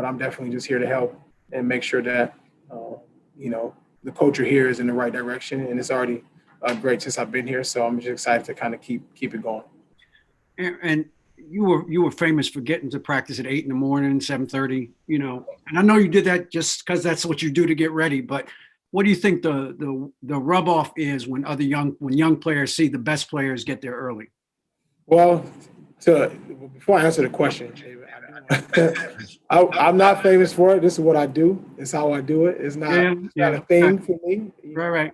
but I'm definitely just here to help and make sure that, the culture here is in the right direction, and it's already great since I've been here. So I'm just excited to kind of keep it going. And you were famous for getting to practice at 8 a.m, 7:30. And I know you did that just because that's what you do to get ready. But what do you think the rub off is when young players see the best players get there early? Well, before I answer the question, I'm not famous for it. This is what I do. It's how I do it. It's not a thing for me. Right.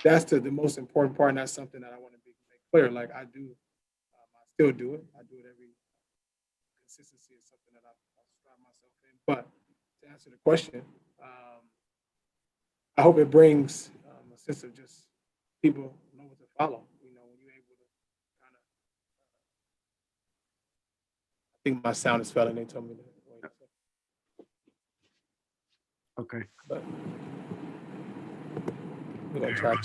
That's the most important part, and that's something that I want to make clear. Like I do, I still do it. I do it every consistency is something that I strive myself in. But to answer the question, I hope it brings a sense of just people know what to follow. When you're able to kind of, I think my sound is failing. They told me that. Okay. But we're gonna try.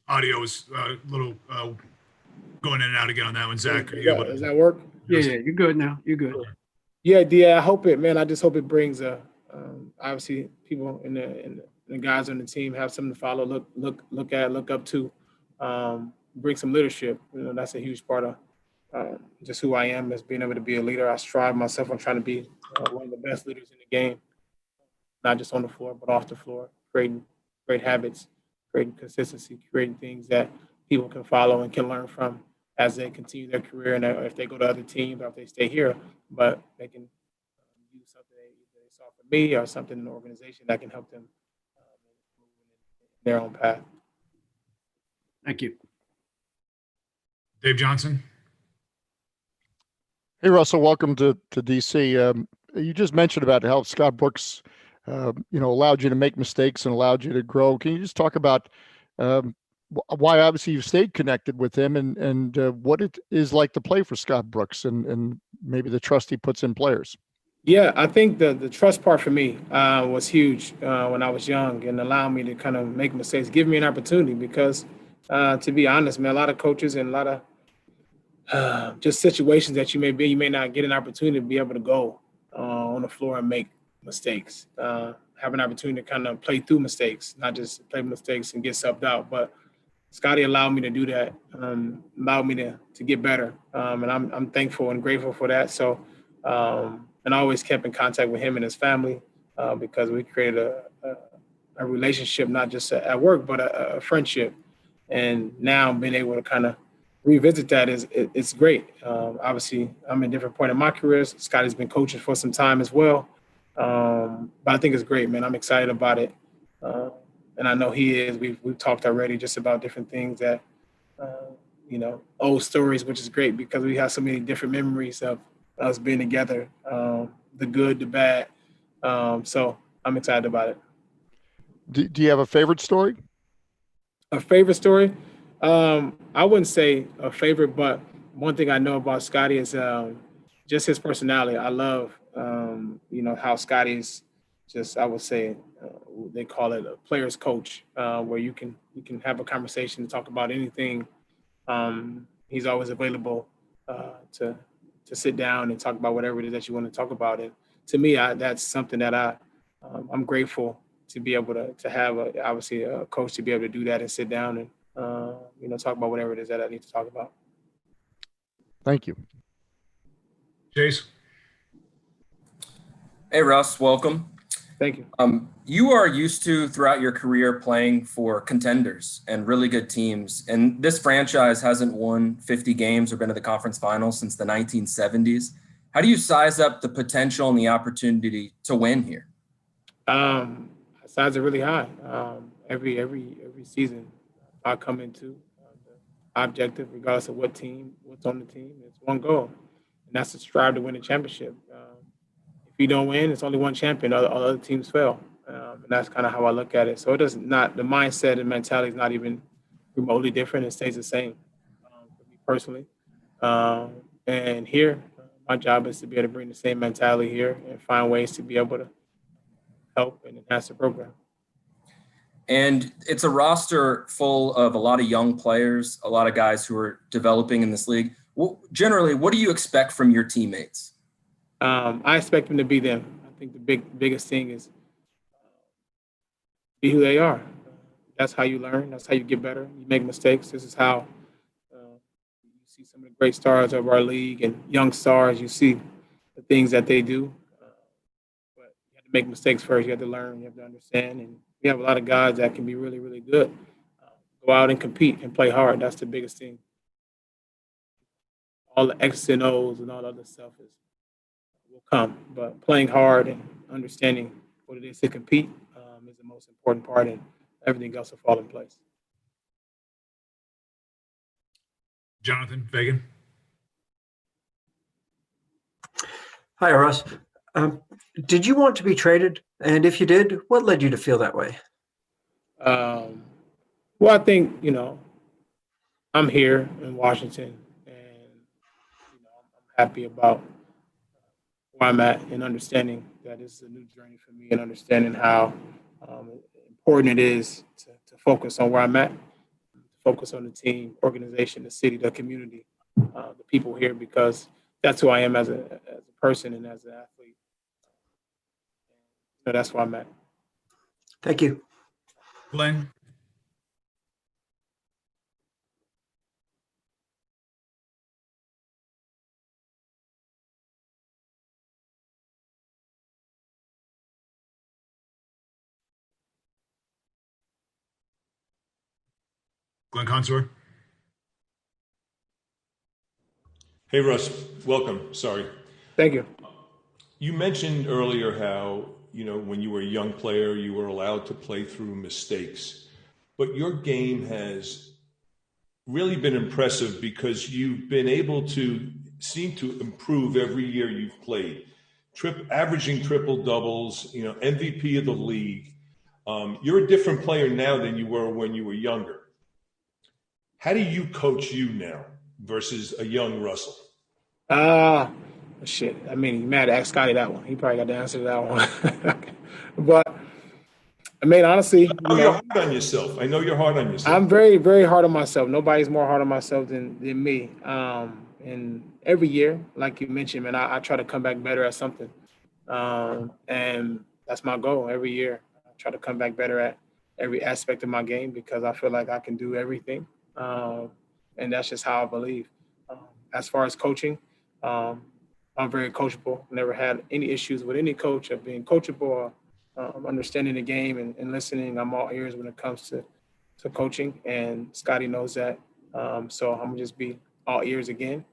Audio is a little going in and out again on that one, Zach. Does that work? Yeah, you're good now. You're good. Yeah. I hope it, man. I just hope it brings obviously people in the guys on the team have something to follow, look at, look up to, bring some leadership. That's a huge part of just who I am as being able to be a leader. I strive myself on trying to be one of the best leaders in the game, not just on the floor, but off the floor, creating great habits, creating consistency, creating things that people can follow and can learn from as they continue their career, and if they go to other teams or if they stay here, but they can use something they saw from me or something in the organization that can help them move in their own path. Thank you. Dave Johnson. Hey, Russell, welcome to DC. You just mentioned about how Scott Brooks, allowed you to make mistakes and allowed you to grow. Can you just talk about why obviously you've stayed connected with him and what it is like to play for Scott Brooks and maybe the trust he puts in players? Yeah, I think the trust part for me was huge when I was young and allowing me to kind of make mistakes, give me an opportunity because to be honest, man, a lot of coaches and a lot of just situations that you may not get an opportunity to be able to go on the floor and make mistakes. Have an opportunity to kind of play through mistakes, not just play mistakes and get subbed out. But Scotty allowed me to do that, allowed me to get better, and I'm thankful and grateful for that. So, and I always kept in contact with him and his family because we created a relationship, not just at work, but a friendship. And now being able to kind of revisit that it's great. Obviously, I'm at a different point in my career. Scotty's been coaching for some time as well. But I think it's great, man. I'm excited about it. And I know he is. We've talked already just about different things that, old stories, which is great because we have so many different memories of us being together, the good, the bad. So I'm excited about it. Do you have a favorite story? A favorite story? I wouldn't say a favorite, but one thing I know about Scotty is just his personality. I love, how Scotty's just, I would say, they call it a player's coach, where you can have a conversation and talk about anything. He's always available to sit down and talk about whatever it is that you want to talk about. And to me, that's something that I'm grateful to be able to have obviously a coach to be able to do that and sit down and talk about whatever it is that I need to talk about. Thank you. Chase. Hey, Russ, welcome. Thank you. You are used to throughout your career playing for contenders and really good teams. And this franchise hasn't won 50 games or been to the conference finals since the 1970s. How do you size up the potential and the opportunity to win here? Size are really high. Every season I come into the objective, regardless of what's on the team, it's one goal, and that's to strive to win a championship. If you don't win, it's only one champion. All other teams fail, and that's kind of how I look at it. So the mindset and mentality is not even remotely different. It stays the same for me personally. And here, my job is to be able to bring the same mentality here and find ways to be able to help and enhance the program. And it's a roster full of a lot of young players, a lot of guys who are developing in this league. Generally, what do you expect from your teammates? I expect them to be them. I think the biggest thing is be who they are. That's how you learn. That's how you get better. You make mistakes. This is how you see some of the great stars of our league and young stars. You see the things that they do. But you have to make mistakes first. You have to learn. You have to understand. And we have a lot of guys that can be really, really good. Go out and compete and play hard. That's the biggest thing. All the X's and O's and all the other stuff will come. But playing hard and understanding what it is to compete is the most important part, and everything else will fall in place. Jonathan Fagan. Hi, Russ. Did you want to be traded? And if you did, what led you to feel that way? Well, I think, I'm here in Washington, and I'm happy about where I'm at and understanding that this is a new journey for me and understanding how important it is to focus on where I'm at, focus on the team, organization, the city, the community, the people here, because that's who I am as a person and as an athlete. So that's where I'm at. Thank you. Glenn. Glenn Consor. Hey, Russ, welcome. Sorry. Thank you. You mentioned earlier how, when you were a young player, you were allowed to play through mistakes. But your game has really been impressive because you've been able to seem to improve every year you've played. Averaging triple doubles, MVP of the league. You're a different player now than you were when you were younger. How do you coach you now versus a young Russell? Shit. I mean, you might have to ask Scotty that one. He probably got the answer to that one. But I mean, honestly, I know you're hard on yourself. I know you're hard on yourself. I'm very, very hard on myself. Nobody's more hard on myself than me. And every year, like you mentioned, man, I try to come back better at something. And that's my goal every year. I try to come back better at every aspect of my game because I feel like I can do everything. And that's just how I believe. As far as coaching, I'm very coachable. Never had any issues with any coach of being coachable, understanding the game and listening. I'm all ears when it comes to coaching, and Scotty knows that. So I'm gonna just be all ears again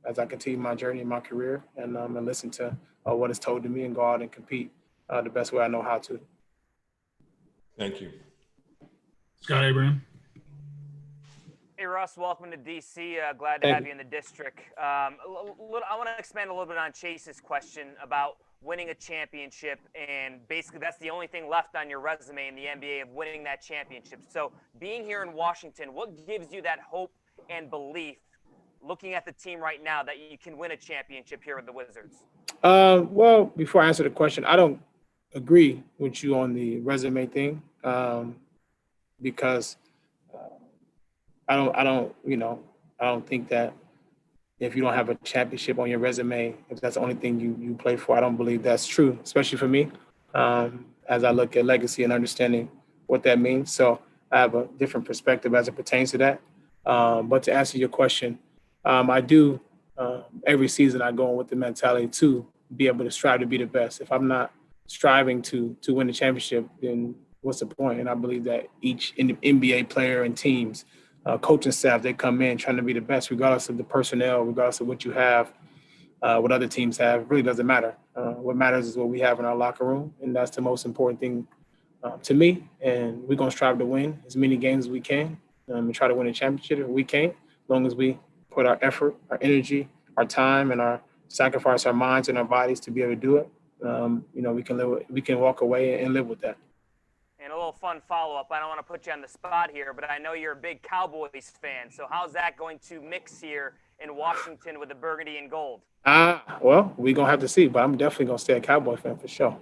as I continue my journey in my career and listen to what is told to me and go out and compete the best way I know how to. Thank you. Scott Abraham. Hey, Russ, welcome to DC. Glad to have you in the district. I want to expand a little bit on Chase's question about winning a championship, and basically that's the only thing left on your resume in the NBA of winning that championship. So being here in Washington, what gives you that hope and belief looking at the team right now that you can win a championship here with the Wizards? Well, before I answer the question, I don't agree with you on the resume thing because I don't think that if you don't have a championship on your resume, if that's the only thing you play for, I don't believe that's true, especially for me, as I look at legacy and understanding what that means. So I have a different perspective as it pertains to that. But to answer your question, I do every season I go in with the mentality to be able to strive to be the best. If I'm not striving to win the championship, then what's the point? And I believe that each NBA player and teams, coaching staff, they come in trying to be the best, regardless of the personnel, regardless of what you have, what other teams have. It really doesn't matter. What matters is what we have in our locker room, and that's the most important thing to me. And we're going to strive to win as many games as we can and try to win a championship if we can't, as long as we put our effort, our energy, our time, and our sacrifice our minds and our bodies to be able to do it. We can walk away and live with that. And a little fun follow-up. I don't want to put you on the spot here, but I know you're a big Cowboys fan. So how's that going to mix here in Washington with the burgundy and gold? Well, we're going to have to see, but I'm definitely going to stay a Cowboy fan for sure.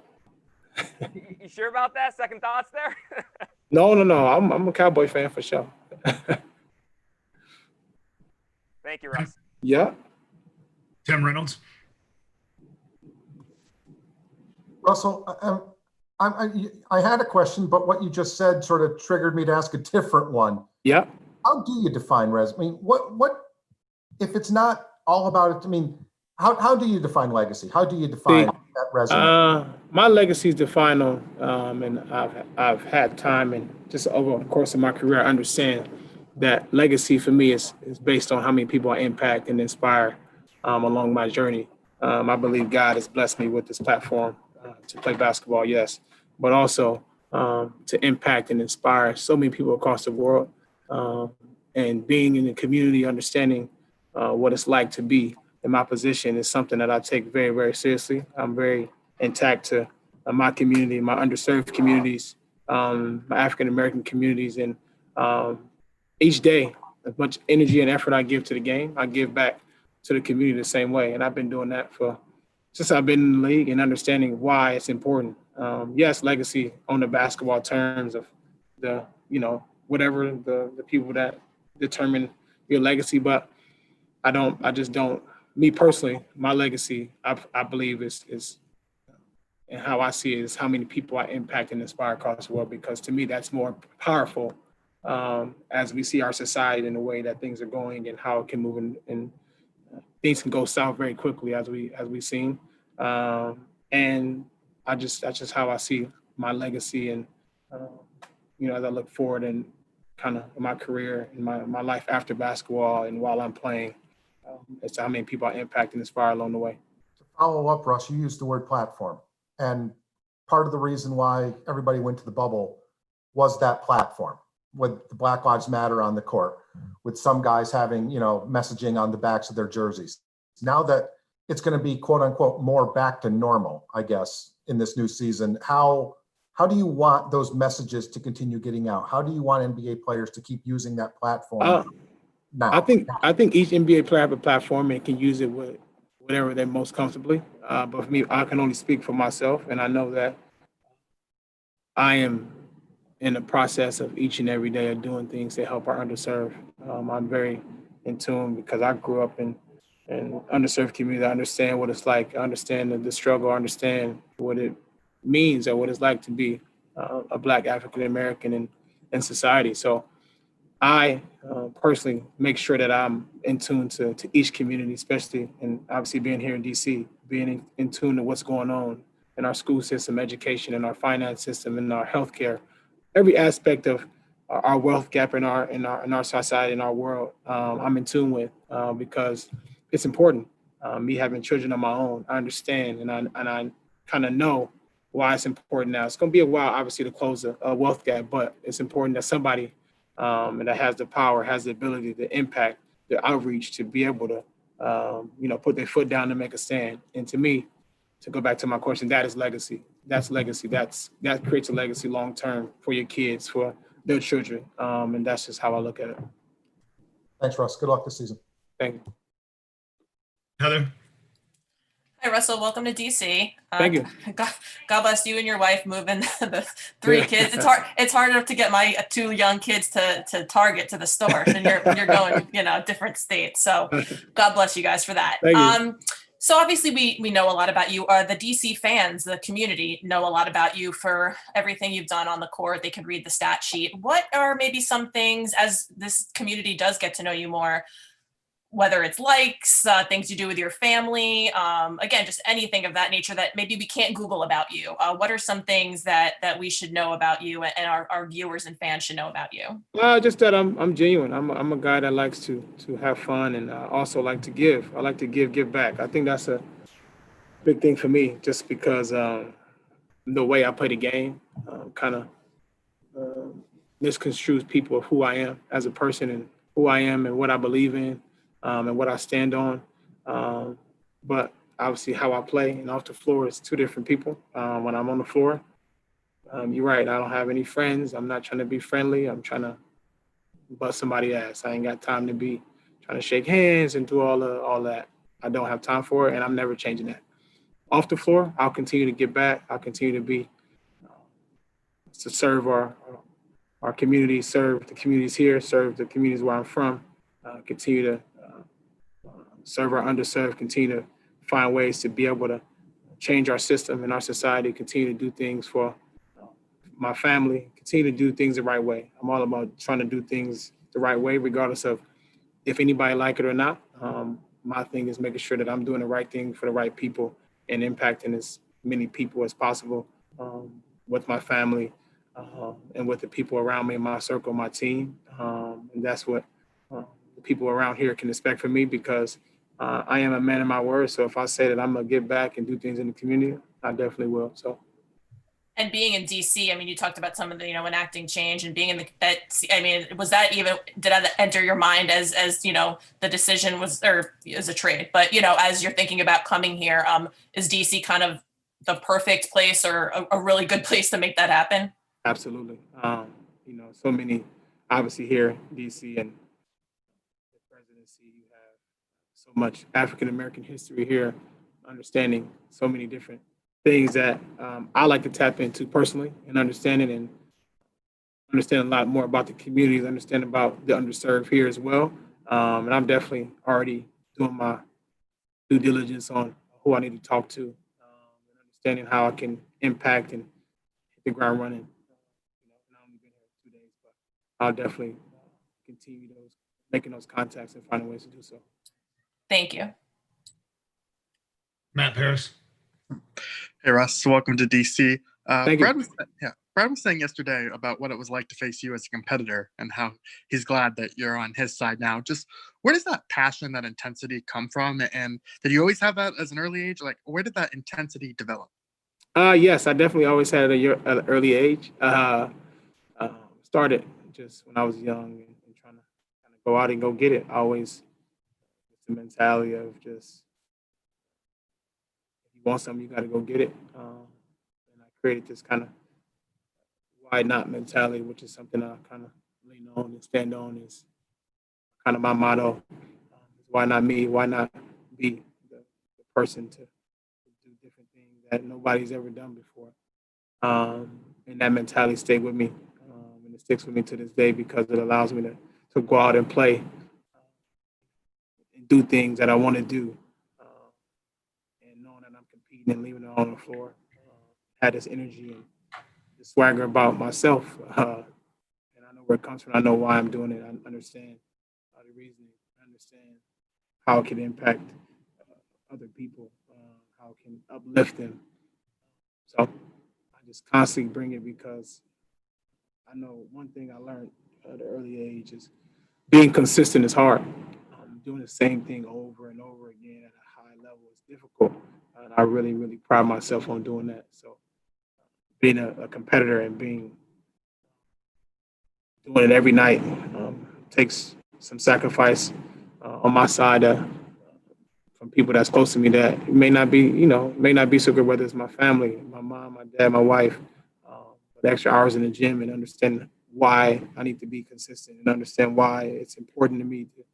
You sure about that? Second thoughts there? No. I'm a Cowboy fan for sure. Thank you, Russ. Yeah. Tim Reynolds. Russell, I had a question, but what you just said sort of triggered me to ask a different one. Yeah. How do you define resume? I mean, what if it's not all about it? I mean, how do you define legacy? How do you define that resume? My legacy is defined on, and I've had time and just over the course of my career, I understand that legacy for me is based on how many people I impact and inspire along my journey. I believe God has blessed me with this platform to play basketball, yes, but also to impact and inspire so many people across the world, and being in the community, understanding what it's like to be in my position is something that I take very, very seriously. I'm very intact to my community, my underserved communities, my African American communities, and each day, as much energy and effort I give to the game, I give back to the community the same way. And I've been doing that since I've been in the league and understanding why it's important. Yes, legacy on the basketball terms of whatever the people that determine your legacy, but me personally, my legacy, I believe is and how I see it is how many people I impact and inspire across the world, because to me, that's more powerful as we see our society in the way that things are going and how it can move and things can go south very quickly as we've seen. And that's just how I see my legacy and, as I look forward and kind of my career and my life after basketball and while I'm playing, it's how many people I impact and inspire along the way. To follow up, Russ, you used the word platform. And part of the reason why everybody went to the bubble was that platform with the Black Lives Matter on the court, with some guys having, messaging on the backs of their jerseys. Now that it's going to be quote unquote more back to normal, I guess, in this new season, how do you want those messages to continue getting out? How do you want NBA players to keep using that platform now? I think each NBA player have a platform and can use it with whatever they're most comfortably. But for me, I can only speak for myself, and I know that I am in the process of each and every day of doing things to help our underserved. I'm very in tune because I grew up in underserved community. I understand what it's like. I understand the struggle. I understand what it means or what it's like to be a Black African American in society. So I personally make sure that I'm in tune to each community, especially, and obviously being here in DC, being in tune to what's going on in our school system, education, in our finance system, in our healthcare, every aspect of our wealth gap in our society, in our world. I'm in tune with because it's important. Me having children of my own, I understand, and I kind of know why it's important now. It's going to be a while, obviously, to close a wealth gap, but it's important that somebody and that has the power, has the ability to impact the outreach to be able to, put their foot down and make a stand. And to me, to go back to my question, that is legacy. That's legacy. That creates a legacy long term for your kids, for their children, and that's just how I look at it. Thanks, Russ. Good luck this season. Thank you. Heather? Hi, Russell. Welcome to DC. Thank you. God bless you and your wife moving the three kids. It's hard enough to get my two young kids to Target, to the store, and you're going, different states. So God bless you guys for that. Thank you. So obviously we know a lot about you. The DC fans, the community, know a lot about you for everything you've done on the court. They can read the stat sheet. What are maybe some things, as this community does get to know you more, whether it's likes, things you do with your family, again, just anything of that nature that maybe we can't Google about you? What are some things that we should know about you and our viewers and fans should know about you? Just that I'm genuine. I'm a guy that likes to have fun, and I also like to give. I like to give back. I think that's a big thing for me, just because the way I play the game kind of misconstrues people of who I am as a person and who I am and what I believe in. And what I stand on. But obviously how I play and off the floor is two different people. When I'm on the floor, you're right, I don't have any friends. I'm not trying to be friendly. I'm trying to bust somebody's ass. I ain't got time to be trying to shake hands and do all that. I don't have time for it, and I'm never changing that. Off the floor, I'll continue to get back. I'll continue to serve our community, serve the communities here, serve the communities where I'm from, continue to serve our underserved, continue to find ways to be able to change our system and our society, continue to do things for my family, continue to do things the right way. I'm all about trying to do things the right way, regardless of if anybody like it or not. My thing is making sure that I'm doing the right thing for the right people and impacting as many people as possible with my family and with the people around me in my circle, my team. And that's what the people around here can expect from me because I am a man of my word. So if I say that I'm going to give back and do things in the community, I definitely will. So. And being in DC, I mean, you talked about some of the, enacting change and being in I mean, was that even, did that enter your mind as, the decision was, or as a trade, but, as you're thinking about coming here, is DC kind of the perfect place or a really good place to make that happen? Absolutely. So many, obviously here in DC and the presidency, you have so much African-American history here, understanding so many different things that I like to tap into personally and understand a lot more about the communities, understand about the underserved here as well. And I'm definitely already doing my due diligence on who I need to talk to and understanding how I can impact and hit the ground running. Not only been here 2 days, but I'll definitely continue making those contacts and finding ways to do so. Thank you. Matt Paris. Hey Russ, welcome to DC. Thank Brad you. Brad was saying yesterday about what it was like to face you as a competitor and how he's glad that you're on his side now. Just where does that passion, that intensity come from? And did you always have that as an early age? Like, where did that intensity develop? Yes, I definitely always had it at an early age. Started just when I was young and trying to kind of go out and go get it. Always the mentality of just if you want something, you got to go get it. And I created this kind of why not mentality, which is something I kind of lean on and stand on. Is kind of my motto. Why not me? Why not be the person to do different things that nobody's ever done before? And that mentality stayed with me, and it sticks with me to this day because it allows me to go out and play and do things that I want to do, and knowing that I'm competing and leaving it on the floor. Had this energy and the swagger about myself, and I know where it comes from. I know why I'm doing it. I understand the reasoning. I understand how it can impact other people, how it can uplift them. So I just constantly bring it because I know one thing I learned at an early age is being consistent is hard. Doing the same thing over and over again at a high level is difficult. And I really, really pride myself on doing that. So being a competitor and doing it every night takes some sacrifice on my side from people that's close to me that may not be so good, whether it's my family, my mom, my dad, my wife, but extra hours in the gym and understand why I need to be consistent and understand why it's important to me to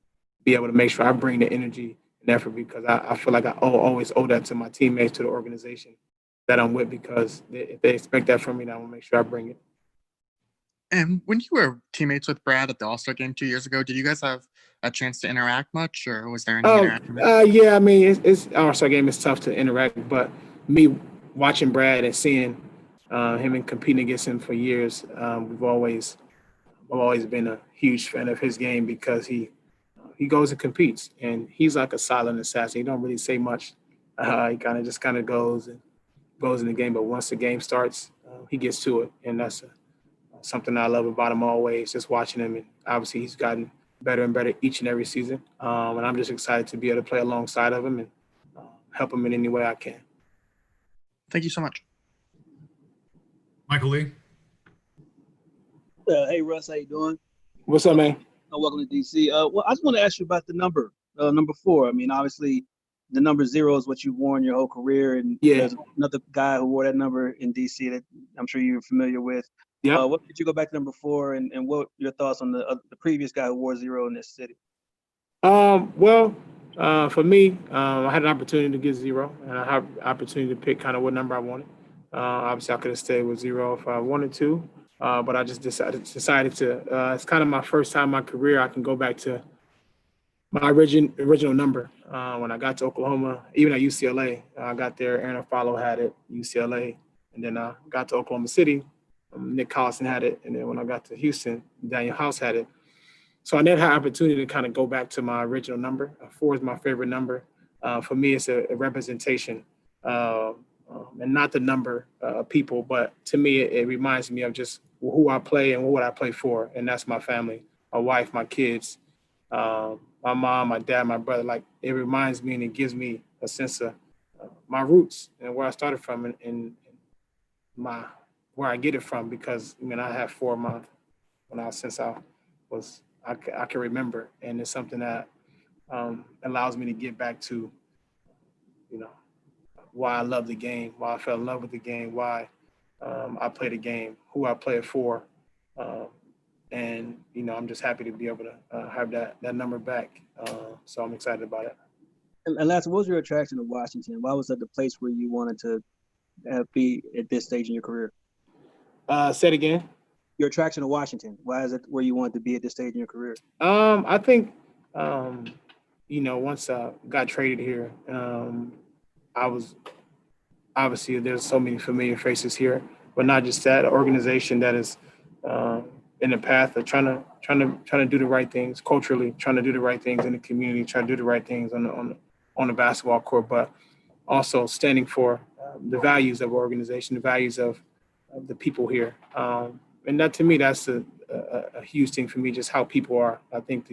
be able to make sure I bring the energy and effort because I feel like I always owe that to my teammates, to the organization that I'm with because if they expect that from me, then I want to make sure I bring it. And when you were teammates with Brad at the All-Star game 2 years ago, did you guys have a chance to interact much or was there any interaction? Yeah, I mean, it's All-Star game is tough to interact, but me watching Brad and seeing him and competing against him for years, I've always been a huge fan of his game because he goes and competes and he's like a silent assassin. He don't really say much. He kind of goes in the game, but once the game starts, he gets to it, and that's something I love about him always, just watching him. And obviously he's gotten better and better each and every season. And I'm just excited to be able to play alongside of him and help him in any way I can. Thank you so much. Michael Lee. Hey Russ, how you doing? What's up, man? Welcome to DC. Well, I just want to ask you about the number 4. I mean, obviously, the number 0 is what you've worn your whole career, and there's another guy who wore that number in DC that I'm sure you're familiar with. Yeah. What did you go back to number 4, and what your thoughts on the previous guy who wore 0 in this city? Well, for me, I had an opportunity to get 0, and I had an opportunity to pick kind of what number I wanted. Obviously, I could have stayed with 0 if I wanted to, but I just decided to. It's kind of my first time in my career I can go back to My original number when I got to Oklahoma, even at UCLA, I got there. Aaron Afalo had it, UCLA, and then I got to Oklahoma City. Nick Collison had it, and then when I got to Houston, Daniel House had it. So I never had opportunity to kind of go back to my original number. 4 is my favorite number. For me, it's a representation, and not the number of people, but to me, it reminds me of just who I play and what I play for, and that's my family, my wife, my kids, my mom, my dad, my brother. Like, it reminds me and it gives me a sense of my roots and where I started from, and my where I get it from. Because I mean, I have 4 of my since I can remember, and it's something that allows me to get back to, you know, why I love the game, why I fell in love with the game, why I play the game, who I play it for. And, you know, I'm just happy to be able to have that number back. So I'm excited about it. And last, what was your attraction to Washington? Why was that the place where you wanted to be at this stage in your career? Say it again. Your attraction to Washington. Why is it where you wanted to be at this stage in your career? I think, you know, once I got traded here, I was obviously, there's so many familiar faces here, but not just that, an organization that is in the path of trying to do the right things culturally, trying to do the right things in the community, trying to do the right things on the basketball court, but also standing for the values of our organization, the values of the people here. And that, to me, that's a huge thing for me, just how people are. I think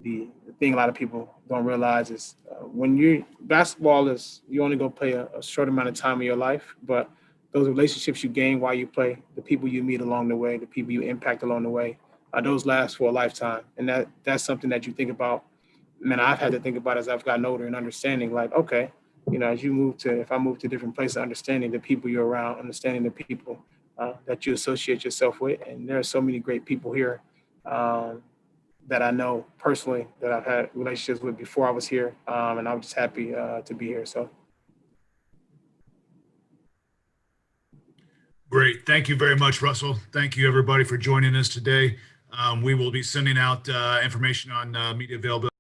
the thing a lot of people don't realize is when basketball is, you only go play a short amount of time in your life, but those relationships you gain while you play, the people you meet along the way, the people you impact along the way, those last for a lifetime. And that's something that you think about. Man, I've had to think about as I've gotten older and understanding, like, okay, you know, as if I move to different places, understanding the people you're around, understanding the people that you associate yourself with. And there are so many great people here that I know personally, that I've had relationships with before I was here. And I'm just happy to be here. So. Great. Thank you very much, Russell. Thank you, everybody, for joining us today. We will be sending out information on media availability